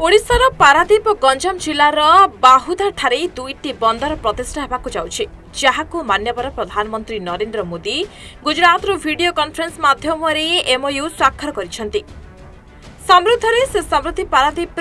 ओडिशार पारादीप गंजाम जिलार बाहुदा ठारे दुईटी बंदर प्रतिष्ठा होगाकु जाउछि जहाकु मान्यवर प्रधानमंत्री नरेंद्र मोदी गुजरात वीडियो कॉन्फ्रेंस माध्यम एमओयू स्वाक्षर करिसेंति। समृद्धरे से समृद्धि पारादीप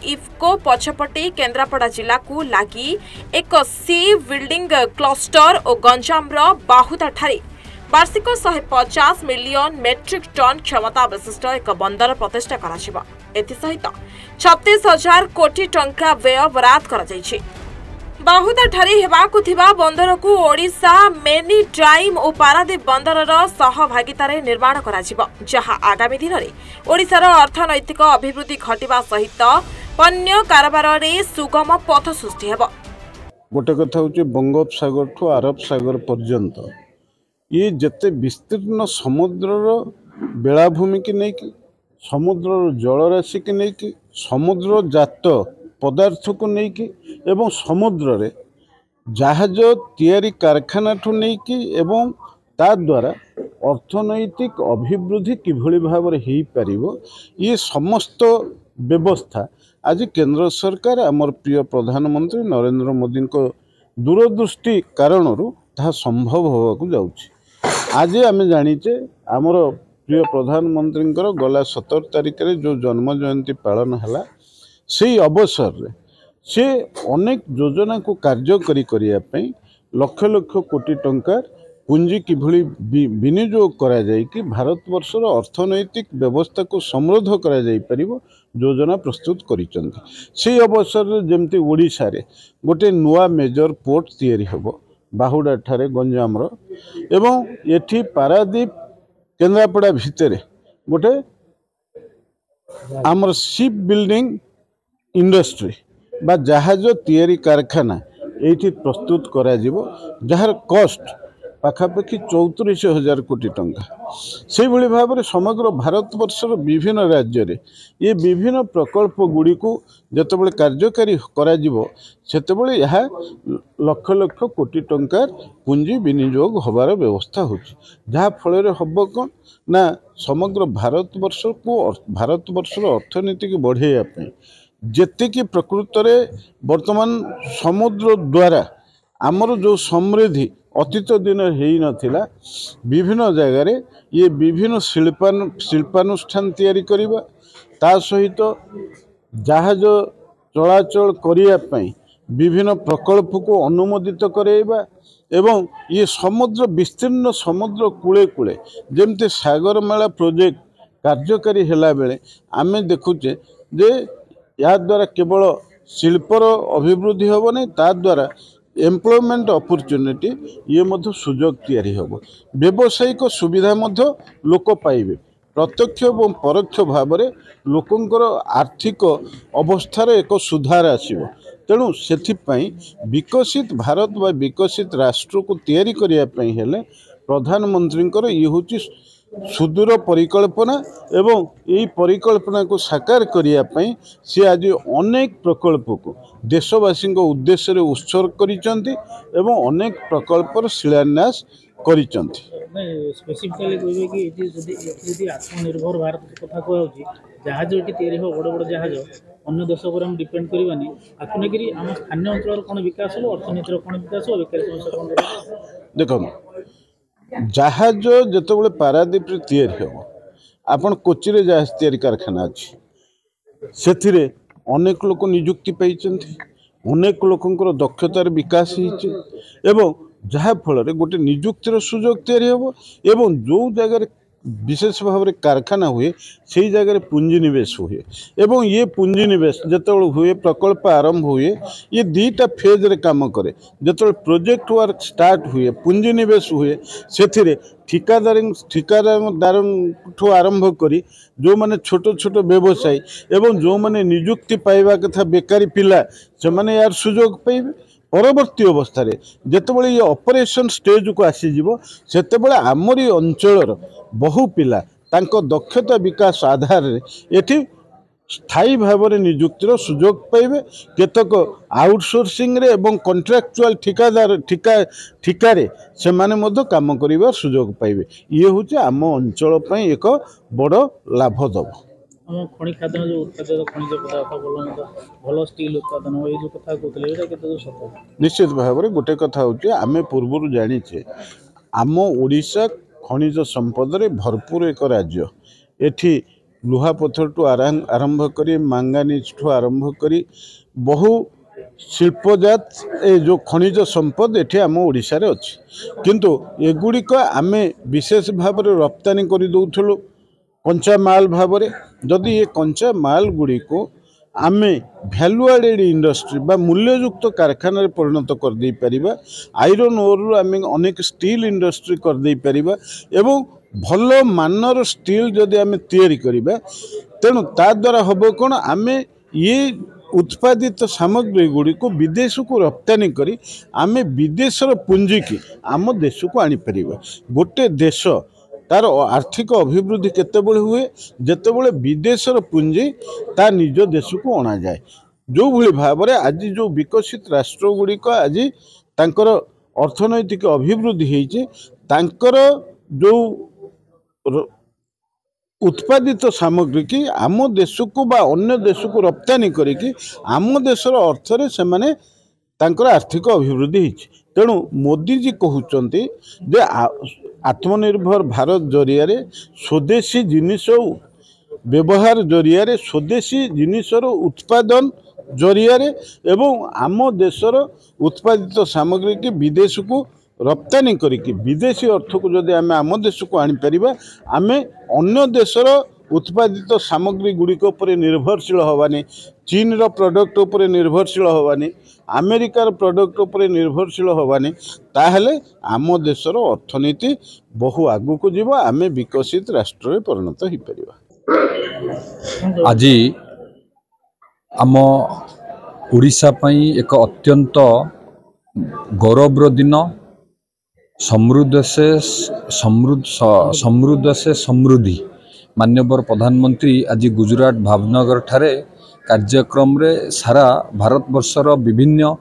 इफ्को पछपटे केन्द्रापड़ा जिला को लगी एक सी बिल्डिंग क्लस्टर और गंजाम बाहुदा ठारे वार्षिक 150 मिलियन मेट्रिक टन क्षमता विशिष्ट एक बंदर प्रतिष्ठा करा एसहित 36,000 कोटी टंका व्यय बराद कर बाहुदा ठारे हेबाकु थिबा बंदर को ओडिशा मेनी टाइम और पारादीप बंदर सहभागितार निर्माण करा जहां आगामी दिन में ओडिशार अर्थनैतिक अभिवृद्धि घटिबा सहित पण्य कारबार सुगम पथ सृष्टि हेबो। गोटे कथा हूँ बंगोपसागर ठू अरब सागर पर्यंत ये जेते विस्तीर्ण समुद्रर बेलाभूमि की नहीं समुद्रर जलराशि की नहीं समुद्र जात पदार्थ को नहीं एवं समुद्र रे जहाज तैयारी कारखाना ठू नहीं एवं ता द्वारा अर्थनैतिक अभिवृद्धि किभली भाव हो पारिबो ये समस्त व्यवस्था आज केंद्र सरकार आमर प्रिय प्रधानमंत्री नरेंद्र मोदी को दूरदृष्टि कारणरू ताहा संभव होवाकू जाउछि। आज आम जानीचे आमर प्रिय प्रधानमंत्री गला 17 तारिख रे जो जन्म जयंती पालन है से अवसर रे से अनेक योजना को कार्यकारी करने लक्ष लक्ष कोटी टंकार पुंजी किभली विनियोग करा जाय कि भारतवर्षर अर्थनैतिक व्यवस्था को समृद्ध करा जाय परिबो योजना प्रस्तुत करिसंती। से अवसर रे जेमती ओडिशा रे गोटे नुआ मेजर पोर्ट तैयारी हेबो बाहुडा ठारे गंजाम एवं एठी पारादीप केन्द्रापड़ा भितर गोटे आमर शिप बिल्डिंग इंडस्ट्री बा जहाज तैयारी कारखाना ये प्रस्तुत करा जिवो जार कॉस्ट पाखापाखि 34,000 कोटी टंका से भली भाव में समग्र भारतवर्षर विभिन्न राज्य रे ये विभिन्न प्रकल्प गुड़ी को जितेबाला कार्यकारी करा जिवो सेतेबाला यह लक्ष लक्ष कोटी टंकार पुंजी विनियोग होबार व्यवस्था होची जहाँ फल हम कौन ना समग्र भारतवर्षर अर्थनीति को बढ़ाइया जेतिकी प्रकृत में वर्तमान समुद्र द्वारा आमर जो समृद्धि अतीत दिन हो नाथिला विभिन्न जगार ये विभिन्न शिल्पानुष्ठान तैयारी करिबा ता सहित जहाज चलाचल करने विभिन्न प्रकल्प को अनुमोदित कराइबा एवं ये समुद्र विस्तीर्ण समुद्र कूले कूले जमती सागरमाला प्रोजेक्ट कार्यकारी हेला बेले आमे देखुचे जे या द्वारा केवल शिल्पर अभिवृद्धि होब नहीं ता द्वारा एम्प्लॉयमेंट अपॉर्चुनिटी ये मध्य सुजोग तैयारी होब व्यावसायिक सुविधा मध्य लोक पाइबे प्रत्यक्ष और परोक्ष भाव में लोकंकर आर्थिक अवस्थार एक सुधार आसिबो। तेणु सेथिपाई विकसित भारत व विकसित राष्ट्र को तैयारी करने हेले प्रधानमंत्री ये हूँ सुदूर परिकल्पना एवं यही परिकल्पना को साकार करने सी आज अनेक प्रकल्प को देशवासी उद्देश्य उत्सर्ग करिसेंति एवं अनेक प्रकल्पर शिलान्यास करिसेंति। स्पेसिफिकली कहबे कि यदि आत्मनिर्भर भारत कथा कहउछि जहाज एटी तैयारी हो बड़ बड़ जहाज अन्य देश पर हम डिपेंड करबानी आकु नेकरी हम स्थानीय अंचल कोन विकास हो अर्थनीतिर कोन विकास हो बेकारी समस्या कोन देखो जहाज जितेबाला पारादीप तैयारी हो आपण कोची रे जहाज तैयारी कारखाना अच्छी से अनेक लोक नियुक्ति पाई अनेक लोकंकर दक्षतार विकास एवं जहाँ फल गोटे नियुक्तिर सुजोग तैयारी हो एवं जो जगह विशेष भाव में कारखाना हुए से जगह पुंजी निवेश हुए एवं ये पुंजी निवेश जिते हुए प्रकल्प आरंभ हुए ये दीटा फेज रे काम करे जिते प्रोजेक्ट वर्क स्टार्ट हुए पुंजी निवेश हुए से ठिकादार ठू आरंभ करी जो माने छोट छोट व्यवसायी एवं जो माने नियुक्ति पाइबा कथा बेकारी पिला से माने यार सुजोग पाइबे परवर्ती अवस्था जितेबाला ये ऑपरेशन स्टेज को आसीजिवो सेतेबाला आमरी अंचलर बहु पिला तांको दक्षता विकास आधार एठी स्थायी भाव में नियुक्तिर सुजोग पाइबे केतक आउटसोर्सिंग रे एवं कॉन्ट्रैक्चुअल ठिकादार ठिकारे से माने मध्य काम करिवार सुजोग पाइबे ये हूँ आम अंचल एक बड़ लाभ दब। आम खनि खाद्य जो उत्पादित खनिज पदार्थ भल स्टील उत्पादन ये जो कथा कहते हैं केते सत निश्चित भाव में गोटे कथा हूँ आम पूर्वर जाचे आम ओडिशा खनिज संपद भरपूर एक राज्य एठी लुहा पत्थर ठू आरंभ कर मांगानीज ठू आरंभ कर बहु शिल्पजात ए जो खनिज संपद एठी आम ओडिशा रे अछि किंतु एगुड़िक आम विशेष भाव में रप्तानी कर दौलु कंचा माल भाव में जदि ये कंचा माल गुड़ी को आम भैल्यू एडेड इंडस्ट्री बा मूल्ययुक्त कारखाना परिणत कर दे परिबा आयरन ओर आम अनेक स्टील इंडस्ट्री कर दे परिबा एवं भल मानर स्टील जदि आम तैयारी करिबा तेणु ता द्वारा हम कौन आम ये उत्पादित सामग्री गुड़ी को विदेश को रप्तानी करी आम विदेशर पुंजी की आम देश को आनीपर गोटे देश तार आर्थिक अभिवृद्धि केतेबेले हुए जेतेबेले विदेशर पुंजी ता निज देश को अणा जाए जो भली भाव में आज जो विकसित राष्ट्र गुड़िक आज तांकर अर्थनैतिक अभिवृद्धि होइछि तांकर जो उत्पादित सामग्री की आम देश को बा अन्य देश को रप्तानी करिकी आम देशर अर्थरे से माने तांकर आर्थिक अभिवृद्धि होइछि तेणु मोदी जी कहउचंती जे आत्मनिर्भर भारत जरिया स्वदेशी जिनिस व्यवहार जरिया स्वदेशी जिनिसर उत्पादन जरिया एवं आम देशर उत्पादित सामग्री की विदेश को रप्तानी करिकी विदेशी अर्थ को जदि आम देश को आनीपर आम अन्य देशर उत्पादित सामग्री गुड़िक निर्भरशील हवानी चीन रो प्रोडक्ट उपर निर्भरशील हवानी अमेरिकार प्रोडक्ट उपर निर्भरशील हवानी ताहले आम देशर अर्थनीति बहु आगु को जीव आम विकसित राष्ट्र में परिणत हो पार। आज आम ओडिशा पई एक अत्यंत गौरवर दिन समृद्ध से समृद्धि माननीय प्रधानमंत्री आज गुजरात भावनगर ठारे कार्यक्रम रे सारा भारत वर्षर विभिन्न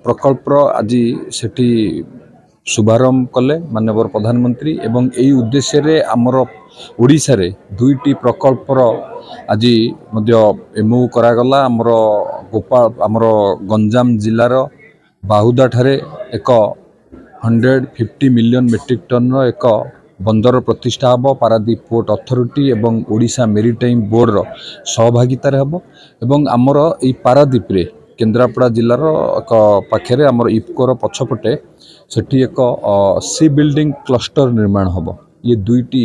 प्रकल्प आज सेठी शुभारंभ कले माननीय प्रधानमंत्री एवं यही उद्देश्य रे आमर ओडिशा रे दुईटी प्रकल्पर आज एमओ करागला आमर गोपाल आमर गंजाम जिलार बाहुदा ठारे एक 150 मिलियन मेट्रिक टन एक बंदर प्रतिष्ठा हम पारादीप पोर्ट अथॉरिटी एवं ओडिशा मेरीटाइम बोर्ड सहभागितार हम एवं आमर ई पारादीप रे केन्द्रापड़ा जिलार एक पाखे आमर इफकोर पछपटे सेठी एक सी बिल्डिंग क्लस्टर निर्माण हम ये दुईटी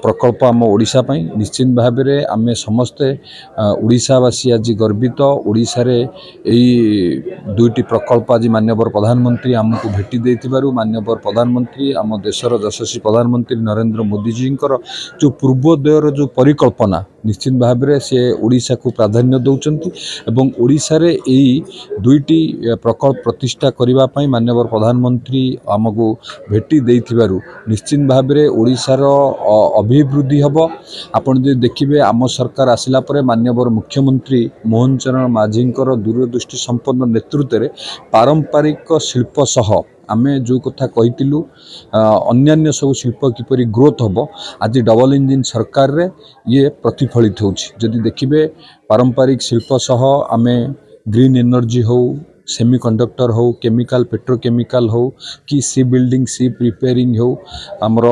प्रकल्प आम ओडिशा पई निश्चित भाव में आम समस्ते ओडिशावासी आज गर्वित ओडिशा रे यही दुईटी प्रकल्प आज माननीय प्रधानमंत्री आमको भेटी देथिबारु माननीय प्रधानमंत्री आम देशर यशस्वी प्रधानमंत्री नरेंद्र मोदी जी जो पूर्वोदयर जो परिकल्पना निश्चित भाव में से ओडिशा को प्राधान्य दौरान एवं ओडिशा रे यही दुईटी प्रकल्प प्रतिष्ठा करने पाई माननीय प्रधानमंत्री आमको भेटी देथिबारु निश्चित भाव में ओडिशार अभिवृद्धि हम आपन जो देखिए आम सरकार आसिला परे माननीय मुख्यमंत्री मोहन चरण माझी दूरदृष्टि संपन्न नेतृत्व में पारंपरिक शिल्प सह आमे जो कथा कहीलु अन्यान्य सब शिल्प किपरि ग्रोथ हम आज डबल इंजिन सरकार रे ये प्रतिफलित होछि जदि देखिबे पारंपरिक शिल्प सह आमे ग्रीन एनर्जी हो सेमीकंडक्टर हो केमिकल पेट्रोकेमिकल हो कि सी बिल्डिंग सी प्रिपेयरिंग हो आमर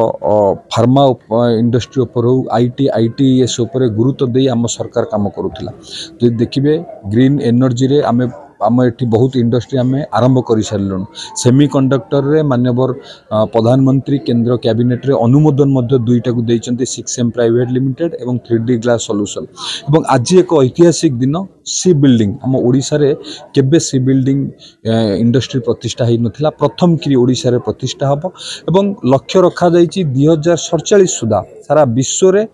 फार्मा इंडस्ट्री उपर हो आईटीएस उपर गुरुत्व दे आम सरकार काम करुला जदि देखिबे ग्रीन एनर्जी रे आमे आम एठी बहुत इंडस्ट्री आम आरंभ कर सारे सेमीकंडक्टर रे माननीय प्रधानमंत्री केंद्र कैबिनेट रे अनुमोदन मध्य दुईटा को देइचंती 6M प्राइवेट लिमिटेड एवं 3D ग्लास सॉल्यूशन एवं आज एक ऐतिहासिक दिन सी बिल्डिंग आम ओडिशा रे केबे सी बिल्डिंग इंडस्ट्री प्रतिष्ठा ही नथिला प्रथम की ओडिशा रे प्रतिष्ठा हबो एवं लक्ष्य रखा जाइछि 2047 सुधा सारा विश्व रे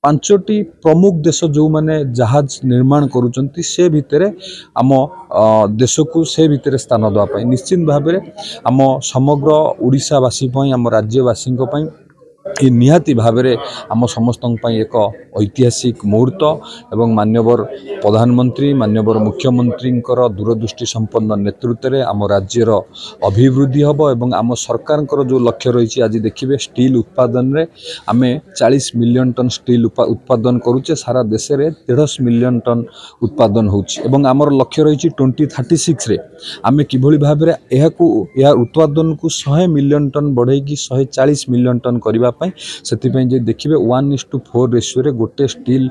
5टी प्रमुख देश जो माने जहाज निर्माण करुचंती से भितरे आम देश को से भितरे स्थान देवाई निश्चित भाव में आम समग्र ओडिशावासी आम राज्यवासी ये निहाती भावरे आम समस्त एक ऐतिहासिक मुहूर्त एवं मान्यवर प्रधानमंत्री मान्यवर मुख्यमंत्री दूरदृष्टि संपन्न नेतृत्व में आम राज्यर अभिवृद्धि हम एवं आम सरकार जो लक्ष्य रही आज देखिए स्टील उत्पादन रे आम 40 मिलियन टन स्टील उत्पादन करुचे सारा देश में 1.5 मिलियन टन उत्पादन होम लक्ष्य रही 2036 रे आम किभली भाव में उत्पादन को 100 मिलियन टन बढ़े 140 मिलियन टन करने से देखिए 1:4 रेशियो रे गोटे स्टील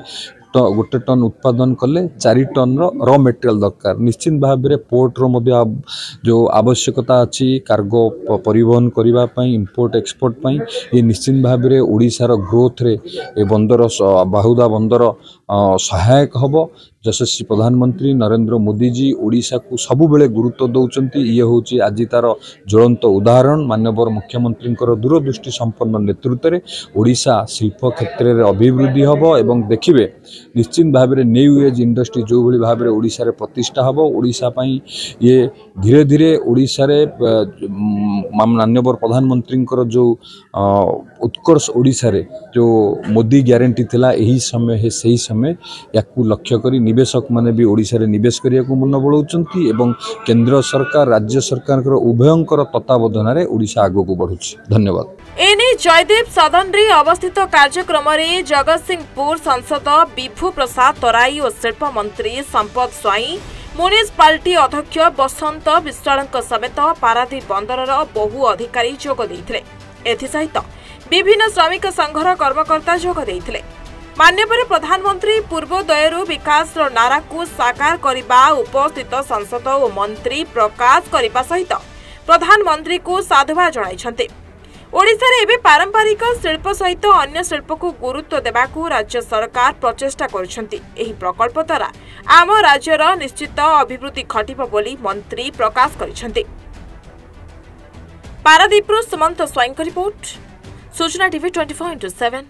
गोटे टन उत्पादन कले 4 टन रॉ मटेरियल दरकार निश्चित भाव में पोर्ट रो जो आवश्यकता अच्छी कार्गो परिवहन करने इंपोर्ट एक्सपोर्ट ये निश्चित भाव में ओडिशार ग्रोथ रे ए बंदर बाहुदा बंदर सहायक हम यशस्वी प्रधानमंत्री नरेंद्र मोदी जी ओडिशा को सबुबले गुरुत्व दौरान ये हूँ आज तार ज्वलंत उदाहरण माननीय मुख्यमंत्री दूरदृष्टि संपन्न नेतृत्व में ओडिशा शिल्प क्षेत्र में अभिवृद्धि हम एवं देखिए निश्चित भाव में न्यू एज इंडस्ट्री जो भाई भाव में ओडिशा रे प्रतिष्ठा हम ओडिशा पई ये धीरे धीरे ओडिशा रे माननीय प्रधानमंत्री जो उत्कर्ष ओडिशा रे जो मोदी ग्यारंटी थिला यही समय है सही समय या लक्ष्य करी निवेशक माने भी ओडिशा रे निवेश करिया को मन बळौचंती एवं केंद्र सरकार राज्य सरकार उभयंकर तत्वावधान रे ओडिशा आगो को बढ़ुछि। धन्यवाद। एने जयदेव सदन रे अवस्थित कार्यक्रम रे जगतसिंहपुर सांसद विभू प्रसाद तराई और शिल्प मंत्री संपद स्वाई म्युनिसिपालिटी अध्यक्ष बसंत विश्वाल समेत पारादीप बंदरर बहु अधिकारी जोग देइथिले। एथिसहित विभिन्न श्रमिक संघर कर्मकर्ता जोग देइथिले। माननीय प्रधानमंत्री पूर्वोदयरु विकास नारा को साकार करने उपस्थित सांसद और मंत्री प्रकाश करने सहित प्रधानमंत्री को साधुवाद जणाइछन्ते। ओडिशा रे एबे पारंपरिक शिल्प सहित अन्य शिल्प को गुरुत्व देबाकू राज्य सरकार प्रचेष्टा करुछन्ति। एही प्रकल्प द्वारा आम राज्यर निश्चित अभिवृद्धि घटिब बोली मंत्री प्रकाश करिछन्ति। पारादीपरु सुमंत स्वाईंक रिपोर्ट सूचना टीवी 24/7।